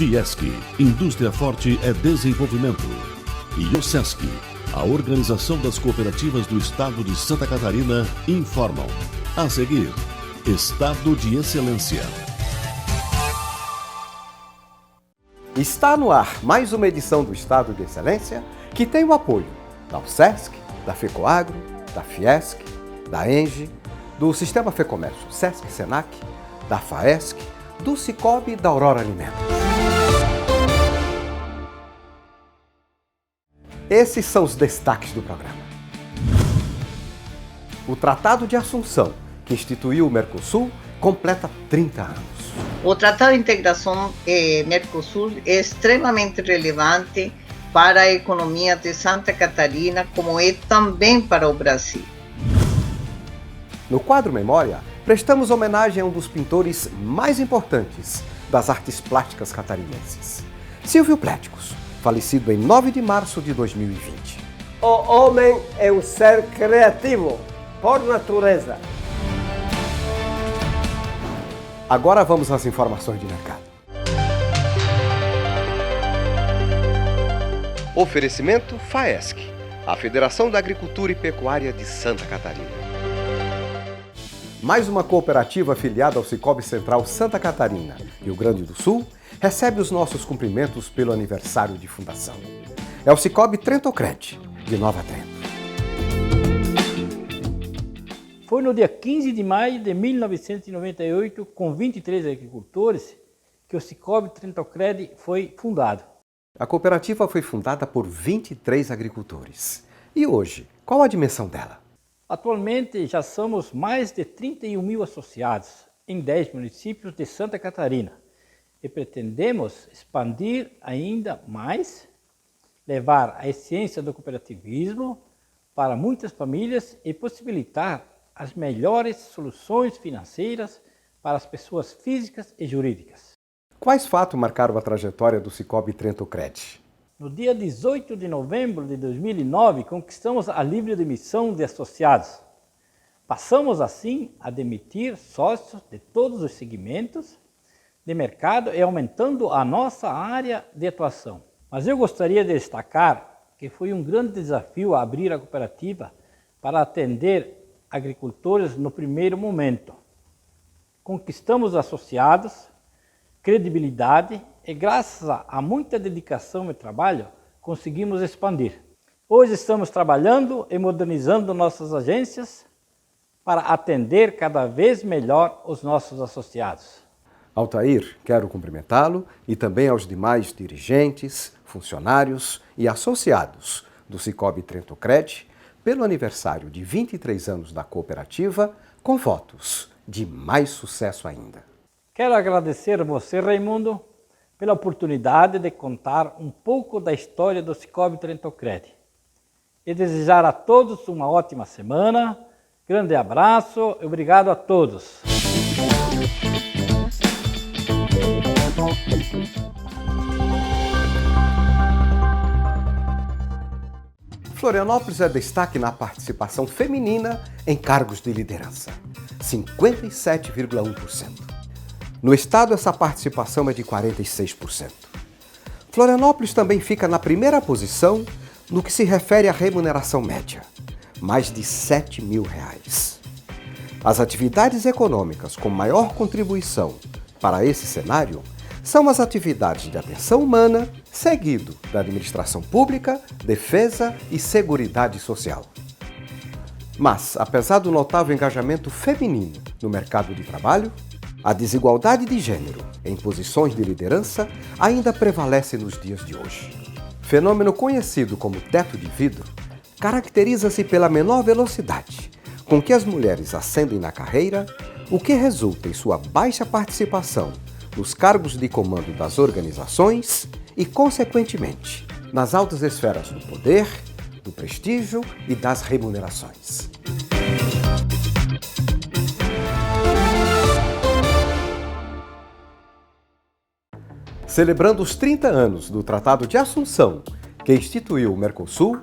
Fiesc, Indústria Forte é Desenvolvimento. E o SESC, a Organização das Cooperativas do Estado de Santa Catarina, informam. A seguir, Estado de Excelência. Está no ar mais uma edição do Estado de Excelência, que tem o apoio da USESC, da FECOAGRO, da Fiesc, da ENGE, do Sistema FEComércio SESC-SENAC, da FAESC, do Cicobi e da Aurora Alimentos. Esses são os destaques do programa. O Tratado de Assunção, que instituiu o Mercosul, completa 30 anos. O Tratado de Integração Mercosul é extremamente relevante para a economia de Santa Catarina, como é também para o Brasil. No quadro Memória, prestamos homenagem a um dos pintores mais importantes das artes plásticas catarinenses, Silvio Pléticos, falecido em 9 de março de 2020. O homem é um ser criativo, por natureza. Agora vamos às informações de mercado. Oferecimento FAESC, a Federação da Agricultura e Pecuária de Santa Catarina. Mais uma cooperativa afiliada ao Cicobi Central Santa Catarina, Rio Grande do Sul, recebe os nossos cumprimentos pelo aniversário de fundação. É o Cicobi Trentocred, de Nova Trento. Foi no dia 15 de maio de 1998, com 23 agricultores, que o Cicobi Trentocred foi fundado. A cooperativa foi fundada por 23 agricultores. E hoje, qual a dimensão dela? Atualmente já somos mais de 31 mil associados em 10 municípios de Santa Catarina e pretendemos expandir ainda mais, levar a essência do cooperativismo para muitas famílias e possibilitar as melhores soluções financeiras para as pessoas físicas e jurídicas. Quais fatos marcaram a trajetória do Cicobi Trentocred? No dia 18 de novembro de 2009, conquistamos a livre admissão de associados. Passamos, assim, a demitir sócios de todos os segmentos de mercado e aumentando a nossa área de atuação. Mas eu gostaria de destacar que foi um grande desafio abrir a cooperativa para atender agricultores no primeiro momento. Conquistamos associados, credibilidade e, graças a muita dedicação e trabalho, conseguimos expandir. Hoje estamos trabalhando e modernizando nossas agências para atender cada vez melhor os nossos associados. Altair, quero cumprimentá-lo e também aos demais dirigentes, funcionários e associados do Cicobi Trentocred pelo aniversário de 23 anos da cooperativa, com votos de mais sucesso ainda. Quero agradecer a você, Raimundo, pela oportunidade de contar um pouco da história do Cicobi Trentocred e desejar a todos uma ótima semana. Grande abraço e obrigado a todos. Florianópolis é destaque na participação feminina em cargos de liderança, 57,1%. No estado, essa participação é de 46%. Florianópolis também fica na primeira posição no que se refere à remuneração média, mais de R$ 7 mil. As atividades econômicas com maior contribuição para esse cenário são as atividades de atenção humana, seguido da administração pública, defesa e seguridade social. Mas, apesar do notável engajamento feminino no mercado de trabalho, a desigualdade de gênero em posições de liderança ainda prevalece nos dias de hoje. Fenômeno conhecido como teto de vidro caracteriza-se pela menor velocidade com que as mulheres ascendem na carreira, o que resulta em sua baixa participação nos cargos de comando das organizações e, consequentemente, nas altas esferas do poder, do prestígio e das remunerações. Celebrando os 30 anos do Tratado de Assunção, que instituiu o Mercosul,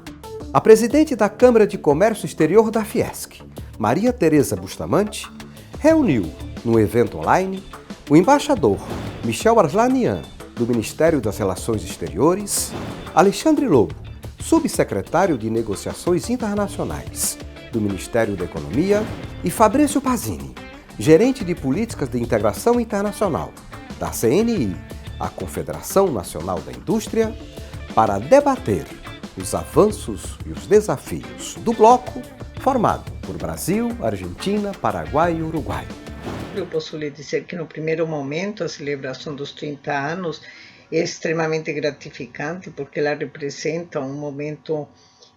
a presidente da Câmara de Comércio Exterior da Fiesc, Maria Tereza Bustamante, reuniu, num evento online, o embaixador Michel Arslanian Do Ministério das Relações Exteriores, Alexandre Lobo, subsecretário de Negociações Internacionais do Ministério da Economia, e Fabrício Pazini, gerente de Políticas de Integração Internacional da CNI, a Confederação Nacional da Indústria, para debater os avanços e os desafios do bloco formado por Brasil, Argentina, Paraguai e Uruguai. Eu posso lhe dizer que no primeiro momento a celebração dos 30 anos é extremamente gratificante porque ela representa um momento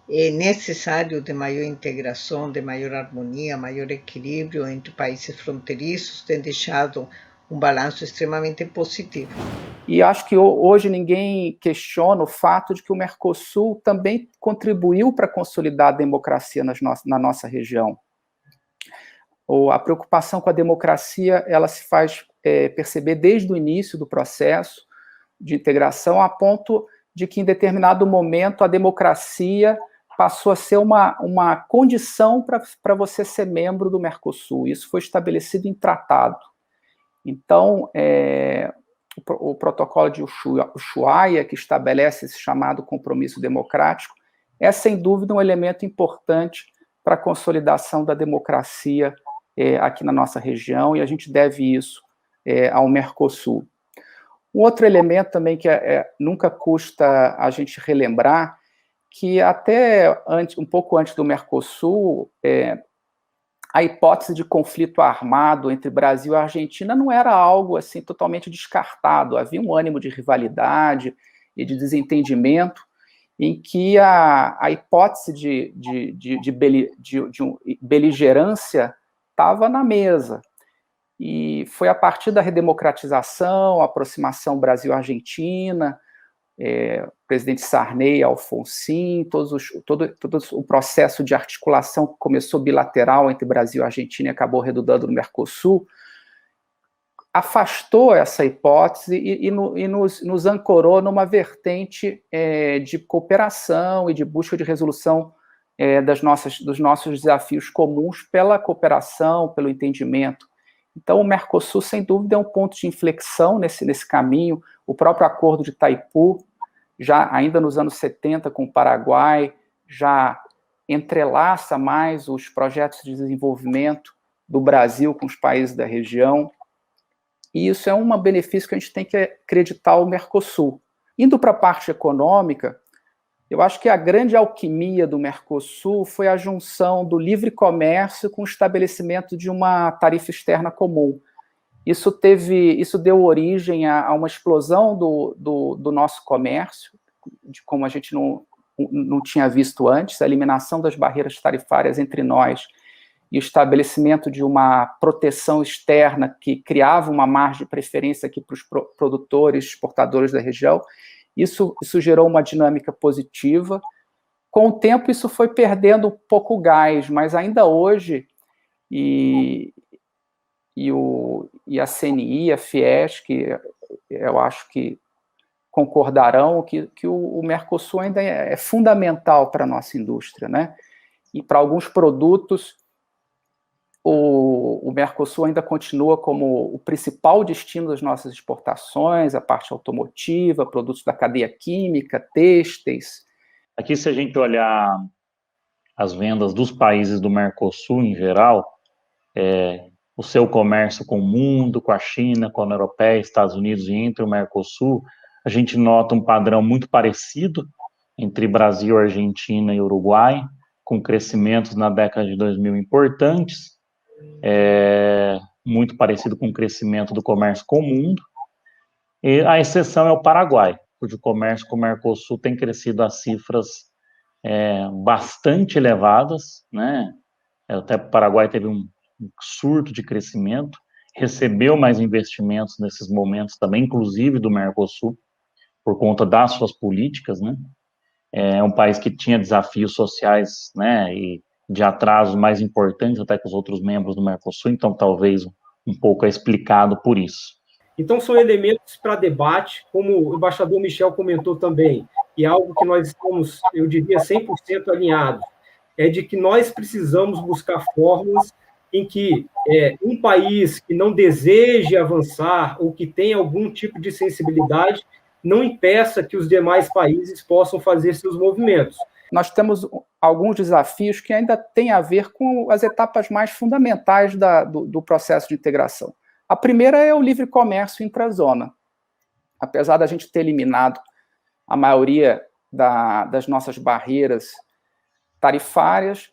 necessário de maior integração, de maior harmonia, maior equilíbrio entre países fronteiriços, tem deixado um balanço extremamente positivo. E acho que hoje ninguém questiona o fato de que o Mercosul também contribuiu para consolidar a democracia na nossa região. A preocupação com a democracia ela se faz perceber desde o início do processo de integração, a ponto de que, em determinado momento, a democracia passou a ser uma condição para você ser membro do Mercosul. Isso foi estabelecido em tratado. Então, o protocolo de Ushuaia, que estabelece esse chamado compromisso democrático, é, sem dúvida, um elemento importante para a consolidação da democracia aqui na nossa região, e a gente deve isso ao Mercosul. Um outro elemento também que nunca custa a gente relembrar, que até um pouco antes do Mercosul, a hipótese de conflito armado entre Brasil e Argentina não era algo assim totalmente descartado. Havia um ânimo de rivalidade e de desentendimento em que a hipótese de beligerância estava na mesa. E foi a partir da redemocratização, a aproximação Brasil-Argentina, o presidente Sarney, Alfonsin, todo o processo de articulação que começou bilateral entre Brasil e Argentina e acabou redundando no Mercosul, afastou essa hipótese e nos ancorou numa vertente de cooperação e de busca de resolução dos nossos desafios comuns pela cooperação, pelo entendimento. Então, o Mercosul, sem dúvida, é um ponto de inflexão nesse caminho. O próprio Acordo de Itaipu, já ainda nos anos 70, com o Paraguai, já entrelaça mais os projetos de desenvolvimento do Brasil com os países da região. E isso é um benefício que a gente tem que acreditar ao Mercosul. Indo para a parte econômica, eu acho que a grande alquimia do Mercosul foi a junção do livre comércio com o estabelecimento de uma tarifa externa comum. Isso deu origem a uma explosão do nosso comércio, de como a gente não tinha visto antes, a eliminação das barreiras tarifárias entre nós e o estabelecimento de uma proteção externa que criava uma margem de preferência aqui para os produtores, exportadores da região. Isso gerou uma dinâmica positiva. Com o tempo, isso foi perdendo um pouco o gás, mas ainda hoje, e a CNI, a Fiesc, que eu acho que concordarão que o Mercosul ainda é fundamental para a nossa indústria, né? E para alguns produtos, o Mercosul ainda continua como o principal destino das nossas exportações, a parte automotiva, produtos da cadeia química, têxteis. Aqui, se a gente olhar as vendas dos países do Mercosul em geral, o seu comércio com o mundo, com a China, com a União Europeia, Estados Unidos e entre o Mercosul, a gente nota um padrão muito parecido entre Brasil, Argentina e Uruguai, com crescimentos na década de 2000 importantes, muito parecido com o crescimento do comércio com o mundo, e a exceção é o Paraguai, cujo comércio com o Mercosul tem crescido a cifras bastante elevadas, né? Até o Paraguai teve um surto de crescimento, recebeu mais investimentos nesses momentos também, inclusive do Mercosul, por conta das suas políticas, né? É um país que tinha desafios sociais, né, e de atrasos mais importantes até que os outros membros do Mercosul, então talvez um pouco é explicado por isso. Então são elementos para debate, como o embaixador Michel comentou também, e é algo que nós estamos, eu diria, 100% alinhados, é de que nós precisamos buscar fórmulas em que um país que não deseje avançar ou que tenha algum tipo de sensibilidade não impeça que os demais países possam fazer seus movimentos. Nós temos alguns desafios que ainda têm a ver com as etapas mais fundamentais do processo de integração. A primeira é o livre comércio intrazona. Apesar da gente ter eliminado a maioria das nossas barreiras tarifárias,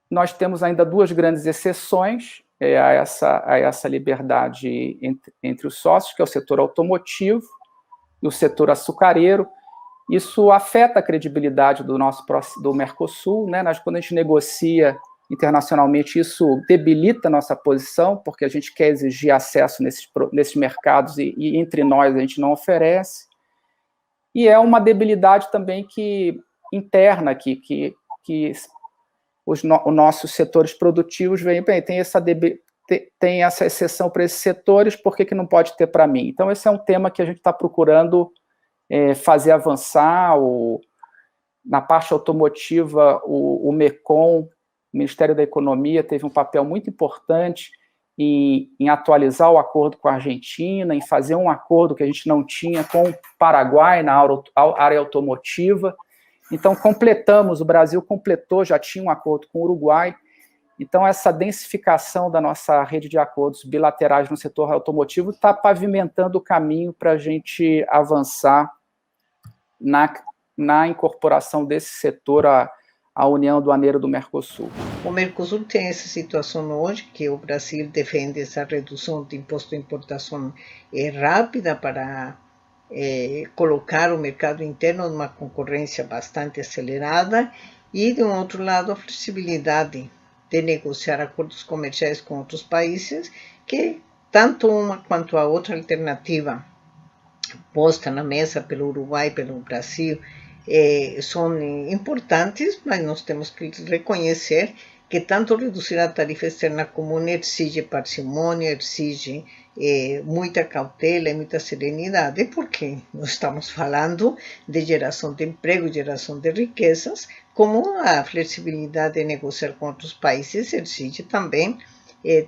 nós temos ainda duas grandes exceções a essa liberdade entre os sócios, que é o setor automotivo e o setor açucareiro. Isso afeta a credibilidade do Mercosul, né? Quando a gente negocia internacionalmente, isso debilita a nossa posição, porque a gente quer exigir acesso nesses mercados e entre nós a gente não oferece. E é uma debilidade também interna, que os nossos setores produtivos veem, bem, tem essa exceção para esses setores, por que não pode ter para mim? Então, esse é um tema que a gente está procurando fazer avançar. Na parte automotiva, o MECOM, o Ministério da Economia, teve um papel muito importante em atualizar o acordo com a Argentina, em fazer um acordo que a gente não tinha com o Paraguai na área automotiva. Então, o Brasil completou, já tinha um acordo com o Uruguai. Então, essa densificação da nossa rede de acordos bilaterais no setor automotivo está pavimentando o caminho para a gente avançar na incorporação desse setor à União Aduaneira do Mercosul. O Mercosul tem essa situação hoje, que o Brasil defende essa redução de imposto de importação rápida para colocar o mercado interno numa concorrência bastante acelerada, e, de um outro lado, a flexibilidade de negociar acordos comerciais com outros países, que tanto uma quanto a outra alternativa posta na mesa pelo Uruguai e pelo Brasil são importantes, mas nós temos que reconhecer que tanto reduzir a tarifa externa comum exige parcimônia, exige muita cautela e muita serenidade, porque nós estamos falando de geração de emprego, geração de riquezas, como a flexibilidade de negociar com outros países exige também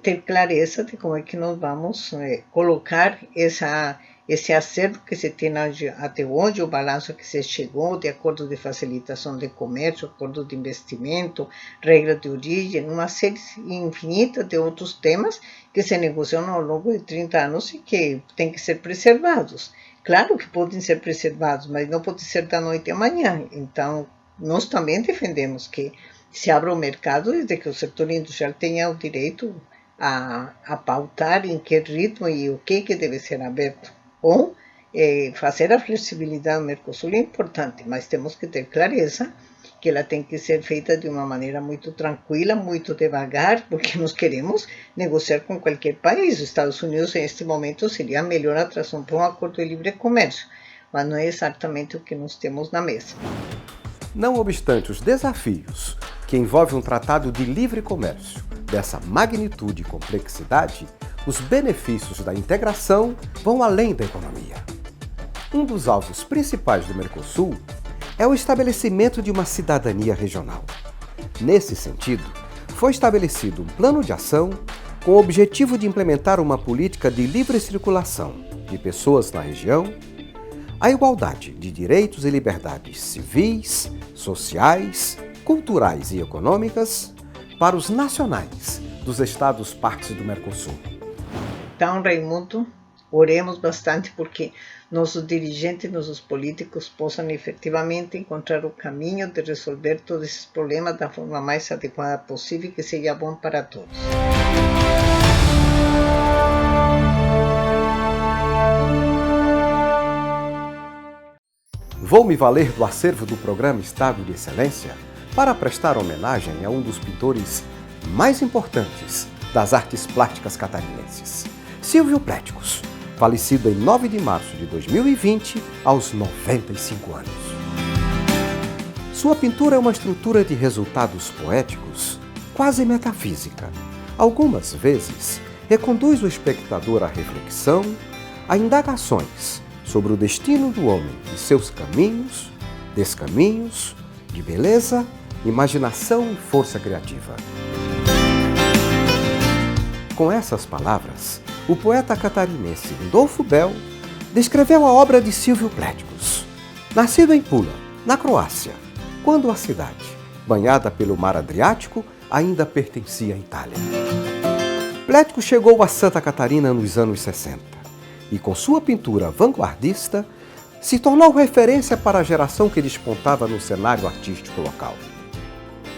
ter clareza de como é que nós vamos colocar esse acerto que se tem até hoje, o balanço que se chegou de acordo de facilitação de comércio, acordo de investimento, regra de origem, uma série infinita de outros temas que se negociam ao longo de 30 anos e que têm que ser preservados. Claro que podem ser preservados, mas não pode ser da noite à manhã. Então, nós também defendemos que se abra o mercado desde que o setor industrial tenha o direito a pautar em que ritmo e o que deve ser aberto. Ou fazer a flexibilidade do Mercosul é importante, mas temos que ter clareza que ela tem que ser feita de uma maneira muito tranquila, muito devagar, porque nós queremos negociar com qualquer país. Os Estados Unidos, em este momento, seria a melhor atração para um acordo de livre comércio, mas não é exatamente o que nós temos na mesa. Não obstante os desafios que envolve um tratado de livre comércio dessa magnitude e complexidade, os benefícios da integração vão além da economia. Um dos alvos principais do Mercosul é o estabelecimento de uma cidadania regional. Nesse sentido, foi estabelecido um plano de ação com o objetivo de implementar uma política de livre circulação de pessoas na região, a igualdade de direitos e liberdades civis, sociais, culturais e econômicas para os nacionais dos Estados partes do Mercosul. Então, Raimundo, oremos bastante porque nossos dirigentes, nossos políticos possam efetivamente encontrar o caminho de resolver todos esses problemas da forma mais adequada possível, que seja bom para todos. Vou me valer do acervo do Programa Estado de Excelência para prestar homenagem a um dos pintores mais importantes das artes plásticas catarinenses, Silvio Pléticos, falecido em 9 de março de 2020, aos 95 anos. Sua pintura é uma estrutura de resultados poéticos, quase metafísica. Algumas vezes, reconduz o espectador à reflexão, a indagações sobre o destino do homem e seus caminhos, descaminhos, de beleza, imaginação e força criativa. com essas palavras, o poeta catarinense Rodolfo Bell descreveu a obra de Silvio Pléticos. Nascido em Pula, na Croácia, quando a cidade, banhada pelo mar Adriático, ainda pertencia à Itália. Pléticos chegou a Santa Catarina nos anos 60 e, com sua pintura vanguardista, se tornou referência para a geração que despontava no cenário artístico local.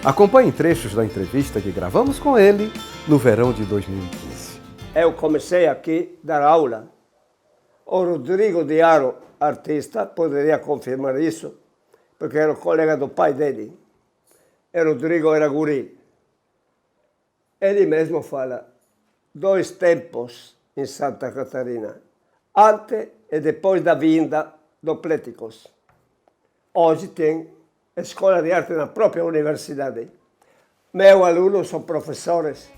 Acompanhe trechos da entrevista que gravamos com ele no verão de 2015. Eu comecei aqui a dar aula. O Rodrigo de Aro, artista, poderia confirmar isso, porque era o colega do pai dele. E Rodrigo era guri. Ele mesmo fala, 2 tempos em Santa Catarina, antes e depois da vinda do Pléticos. Hoje tem escola de arte na própria universidade. Meus alunos são professores.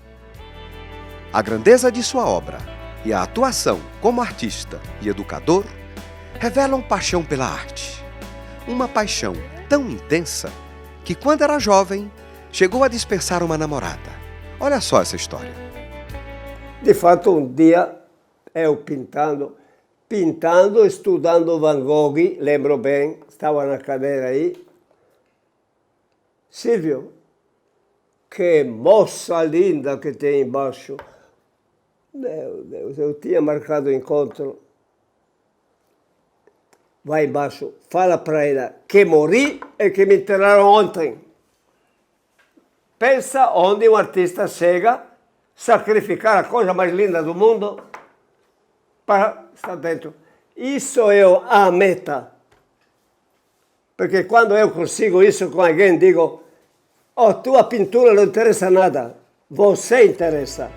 A grandeza de sua obra e a atuação como artista e educador revelam paixão pela arte. Uma paixão tão intensa que, quando era jovem, chegou a dispensar uma namorada. Olha só essa história. De fato, um dia, eu pintando, estudando Van Gogh, lembro bem, estava na cadeira aí. Silvio, que moça linda que tem embaixo. Meu Deus, eu tinha marcado o encontro. Vai embaixo, fala para ela que morri e que me enterraram ontem. Pensa onde um artista chega, sacrificar a coisa mais linda do mundo para estar dentro. Isso é a meta. Porque quando eu consigo isso com alguém, digo, oh, tua pintura não interessa nada, você interessa.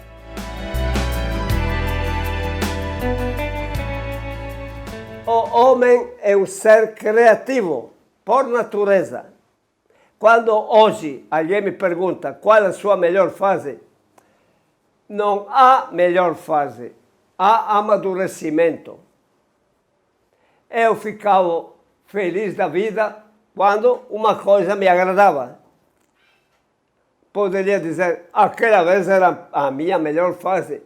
O homem é um ser criativo, por natureza. Quando hoje alguém me pergunta qual é a sua melhor fase, não há melhor fase, há amadurecimento. Eu ficava feliz da vida quando uma coisa me agradava. Poderia dizer, aquela vez era a minha melhor fase.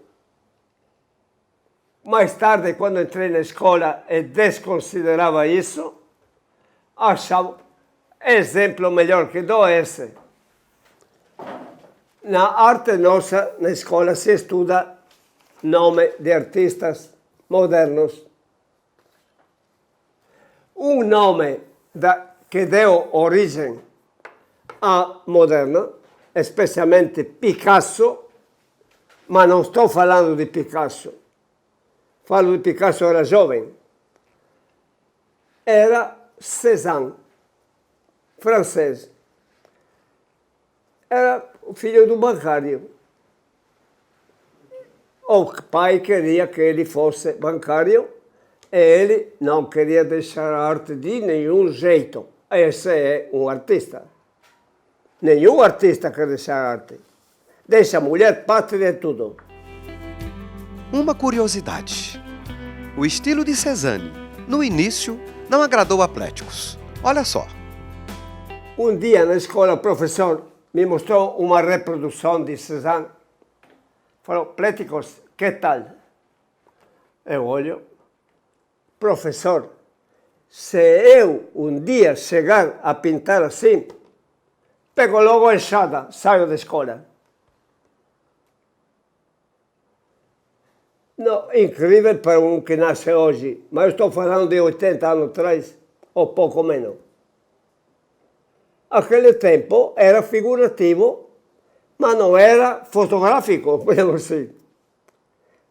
Mais tarde, quando entrei na escola e desconsiderava isso, achava, exemplo melhor que dou esse. Na arte nossa, na escola, se estuda nome de artistas modernos. Um nome que deu origem à moderna, especialmente Picasso, mas não estou falando de Picasso. Falo de Picasso, era jovem. Era Cézanne, francês. Era o filho do bancário. O pai queria que ele fosse bancário e ele não queria deixar a arte de nenhum jeito. Esse é um artista. Nenhum artista quer deixar a arte. Deixa a mulher, pátria e tudo. Uma curiosidade. O estilo de Cézanne, no início, não agradou a Pléticos. Olha só. Um dia na escola o professor me mostrou uma reprodução de Cézanne. Falou, Pléticos, que tal? Eu olho, professor, se eu um dia chegar a pintar assim, pego logo a enxada, saio da escola. Não, incrível para um que nasce hoje, mas eu estou falando de 80 anos atrás, ou pouco menos. Aquele tempo era figurativo, mas não era fotográfico, podemos dizer.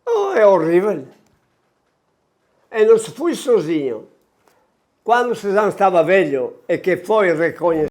Oh, é horrível. Eu não fui sozinho. Quando Cézanne estava velho e que foi reconhecido,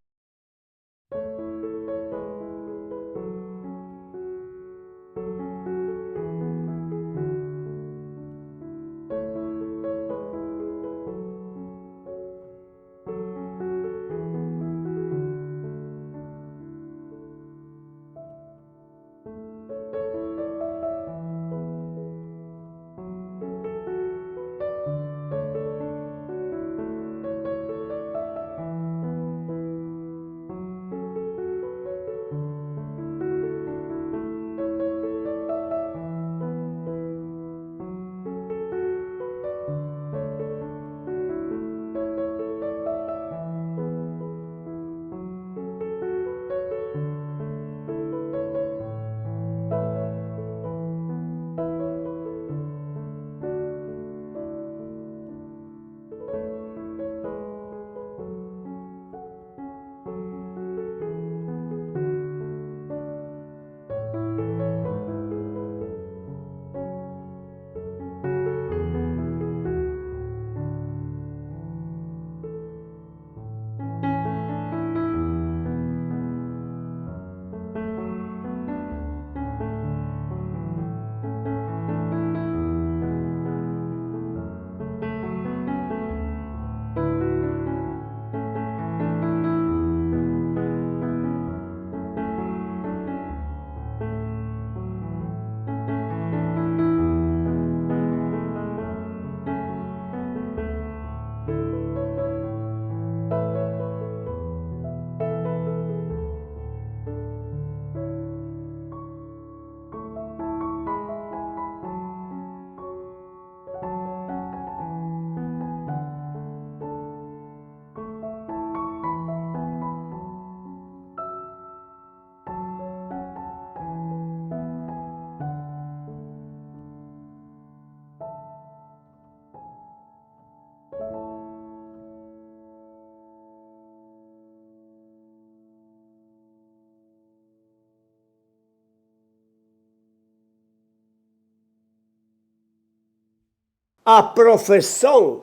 a profissão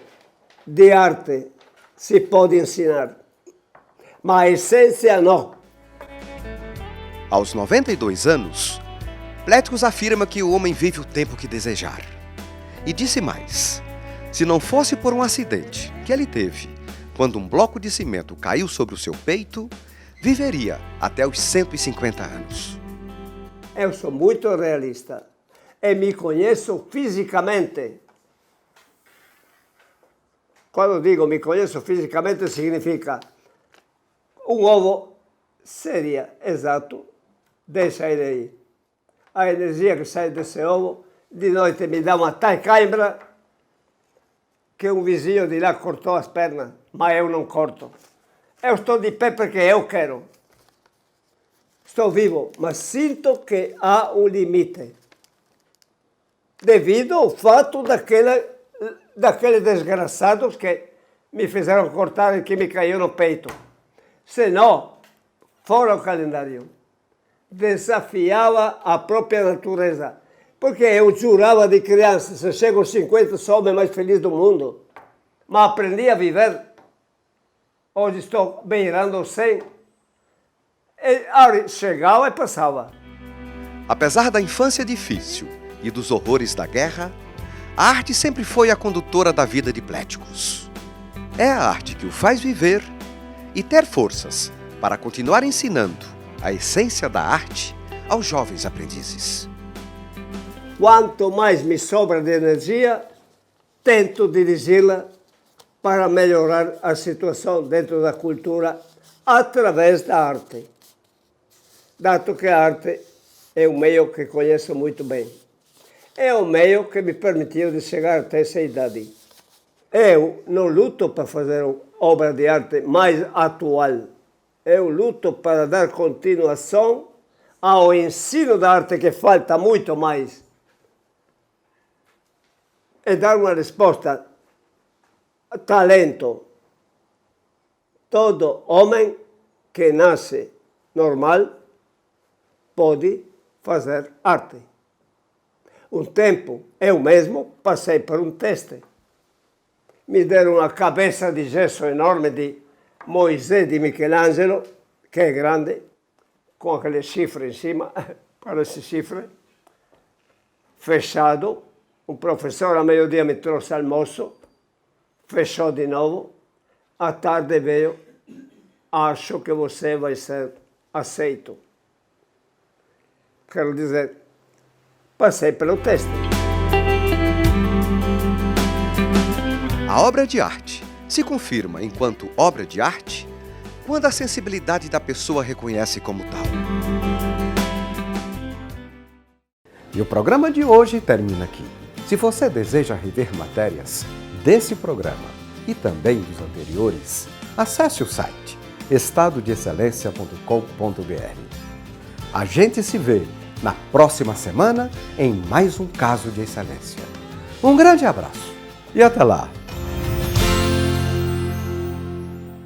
de arte se pode ensinar, mas a essência não. Aos 92 anos, Pléticos afirma que o homem vive o tempo que desejar. E disse mais: se não fosse por um acidente que ele teve, quando um bloco de cimento caiu sobre o seu peito, viveria até os 150 anos. Eu sou muito realista e me conheço fisicamente. Quando digo me conheço fisicamente, significa um ovo seria exato, deixa ele aí. A energia que sai desse ovo, de noite me dá uma tal cãibra que um vizinho de lá cortou as pernas, mas eu não corto. Eu estou de pé porque eu quero. Estou vivo, mas sinto que há um limite. Devido ao fato daqueles desgraçados que me fizeram cortar e que me caiu no peito. Senão, fora o calendário, desafiava a própria natureza. Porque eu jurava de criança, se chego aos 50, sou o homem mais feliz do mundo. Mas aprendi a viver. Hoje estou beirando os 100. Chegava e passava. Apesar da infância difícil e dos horrores da guerra, a arte sempre foi a condutora da vida de Pléticos. É a arte que o faz viver e ter forças para continuar ensinando a essência da arte aos jovens aprendizes. Quanto mais me sobra de energia, tento dirigi-la para melhorar a situação dentro da cultura através da arte. Dado que a arte é um meio que conheço muito bem. É um meio que me permitiu de chegar até essa idade. Eu não luto para fazer obra de arte mais atual. Eu luto para dar continuação ao ensino da arte que falta muito mais. E dar uma resposta. Talento. Todo homem que nasce normal pode fazer arte. Um tempo, eu mesmo passei por um teste. Me deram uma cabeça de gesso enorme de Moisés de Michelangelo, que é grande, com aquele chifre em cima, parece chifre, fechado. Um professor a meio-dia me trouxe almoço, fechou de novo. À tarde veio, acho que você vai ser aceito. Quero dizer, passei pelo teste. A obra de arte se confirma enquanto obra de arte quando a sensibilidade da pessoa reconhece como tal. E o programa de hoje termina aqui. Se você deseja rever matérias desse programa e também dos anteriores, acesse o site estadodeexcelência.com.br. A gente se vê na próxima semana em mais um caso de excelência. Um grande abraço e até lá!